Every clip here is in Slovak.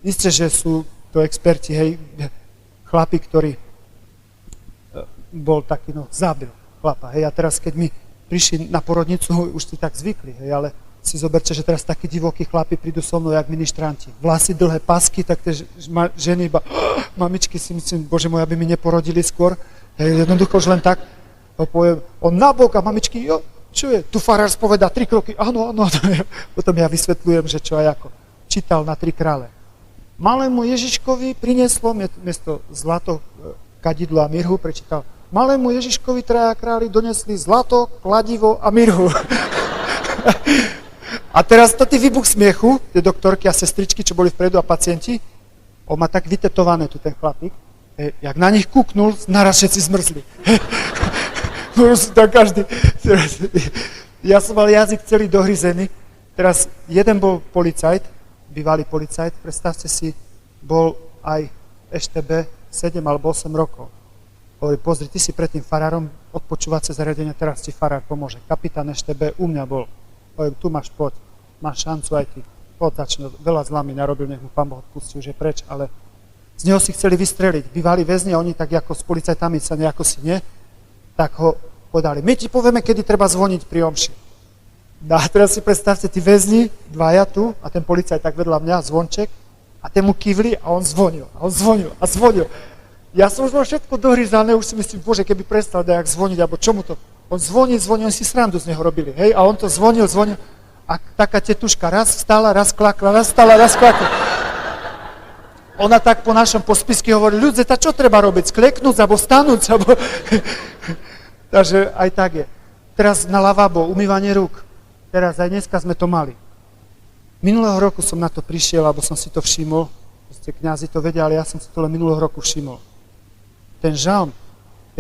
Isté, že sú to experti, hej, chlapi, ktorý bol taký, no, zabil chlapa, hej, a teraz keď mi prišli na porodnicu, už si tak zvykli, hej, ale si zoberte, že teraz takí divokí chlapi prídu so mnou, jak ministranti. Vlasy, dlhé pasky, tak tie ženy iba, mamičky si myslím, bože môj, aby mi neporodili skôr, hej, jednoducho už len tak, poviem, on nabok a mamičky, jo, čo je, tu farár spovedá 3 kroky, áno, potom ja vysvetľujem, že čo a ako. Čítal na 3 krále. Malému Ježiškovi prinieslo, miesto zlato, kadidlo a mirhu, prečítal, malému Ježiškovi 3 králi donesli zlato, kladivo a mirhu. A teraz to ty výbuch smiechu, tie doktorky a sestričky, čo boli vpredu a pacienti, on má tak vytetované tu ten chlapík, jak na nich kúknul, naraz všetci zmrzli. Tak každý. Ja som mal jazyk celý dohryzený, teraz jeden bol policajt, bývalý policajt, predstavte si, bol aj EŠTB 7 alebo 8 rokov. Hovorí, pozri, ty si pred tým farárom odpočúvacie zariadenia, teraz ti farár pomôže. Kapitán EŠTB u mňa bol. Hovorím, tu máš, poď, máš šancu aj ty. Poď, začne, veľa zlá mi narobil, nech mu Pán Boh odpustí, už je preč, ale z neho si chceli vystreliť. Bývali väzni a oni tak ako s policajtami sa nejako si nie, tak ho podali. My ti povieme, kedy treba zvoniť pri omši. No a teraz si predstavte, tí väzni, dvaja tu, a ten policajt tak vedľa mňa, zvonček, a ten mu kývli a on zvonil. Ja som už mal všetko dohryzané, už si myslím, bože, keby prestal dajak zvoniť, alebo čomu to. On zvonil, oni si srandu z neho robili, hej, a on to zvonil. A taká tetuška raz vstala, raz klakla, raz vstala, raz klakla. Ona tak po našom pospisky hovorí, ľudia, čo treba robiť? Skleknúť, alebo stanúť, alebo... Takže aj tak je. Teraz na lavabo, umývanie rúk. Teraz aj dneska sme to mali. Minulého roku som na to prišiel, alebo som si to všimol. Proste kňazi to vedia, ale ja som si to len minulého roku všimol. Ten žalm,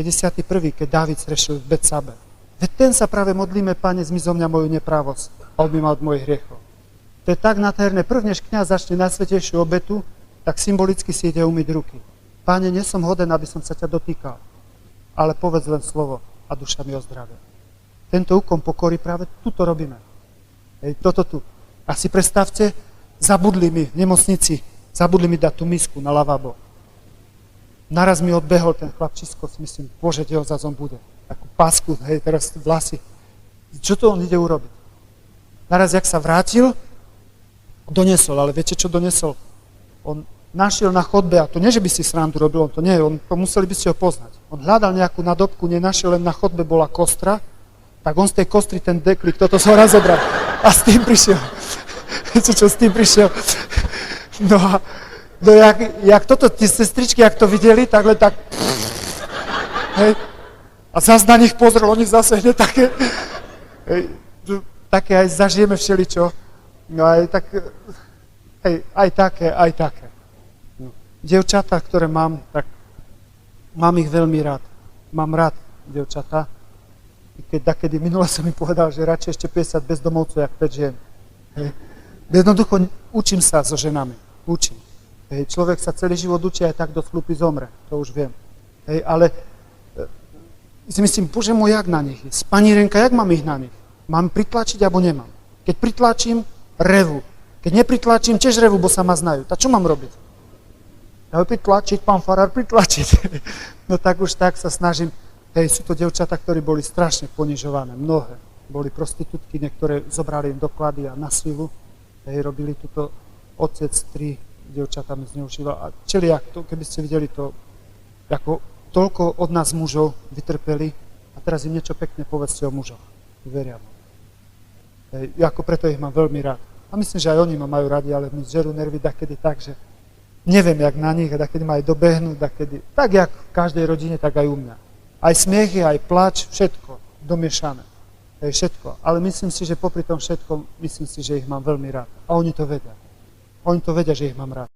51., keď Dávid srešil v Betsabe. Veď ten sa práve modlíme, Pane, zmizo mňa moju neprávosť a odmý ma od mojich hriechov. To je tak nádherné. Prvnež kňaz začne najsvätejšiu obetu, tak symbolicky si ide umyť ruky. Pane, nie som hoden, aby som sa ťa dotýkal, ale povedz len slovo a duša mi ozdravia. Tento úkon pokory práve tuto robíme. Hej, toto tu. A si predstavte, zabudli mi v nemocnici, zabudli mi dať tú misku na lavabo. Naraz mi odbehol ten chlapčisko, si myslím, bože, kde ho zazom bude. Takú pásku, hej, teraz vlasy. Čo to on ide urobiť? Naraz, jak sa vrátil, donesol, ale viete, čo donesol? On našiel na chodbe, a to nie, že by si srandu robil, on to nie, museli by ste ho poznať. On hľadal nejakú nadobku, nenašiel, len na chodbe bola kostra, tak on z tej kostry ten deklik, toto som raz zobral. A s tým prišiel. Viete, čo s tým prišiel? No a jak toto, tie sestričky, jak to videli, takhle tak... Hej. A zase na nich pozrel, oni zase hneď také... Hej, také aj zažijeme všeličo. No aj tak... Hej, aj také. No. Dievčatá, ktoré mám, tak mám ich veľmi rád. Mám rád dievčatá. Kedy minule som mi povedal, že radšej ešte 50 bezdomovcov, jak 5 žien. Hej. Jednoducho učím sa so ženami. Učím. Hej. Človek sa celý život učí, aj tak do chlupy zomre. To už viem. Hej, ale si myslím, bože môj, jak na nich je. Pani Renka, jak mám ich na nich? Mám pritlačiť, alebo nemám? Keď pritlačím, revu. Keď nepritlačím, tiež revu, bo sa ma znajú. Tak čo mám robiť? Ja pritlačiť, pán farár, pritlačiť. No tak už tak sa snažím. Hej, sú to dievčatá, ktorí boli strašne ponižované. Mnohé. Boli prostitútky, niektoré zobrali im doklady a na silu. Hej, robili túto otec 3 dievčatami zneužíval. A čeliak, keby ste videli to, ako toľko od nás mužov vytrpeli a teraz im niečo pekne povedzte o mužoch. Veria mu. Hej, ako preto ich mám veľmi rád. A myslím, že aj oni ma majú radi, ale mi zžerú nervy dakedy tak, že neviem, jak na nich, a dakedy ma aj dobehnú, dakedy, tak jak v každej rodine, tak aj u mňa. Aj smiechy, aj plač, všetko domiešané. Hej, všetko. Ale myslím si, že popri tom všetkom, myslím si, že ich mám veľmi rád. A oni to vedia. Oni to vedia, že ich mám rád.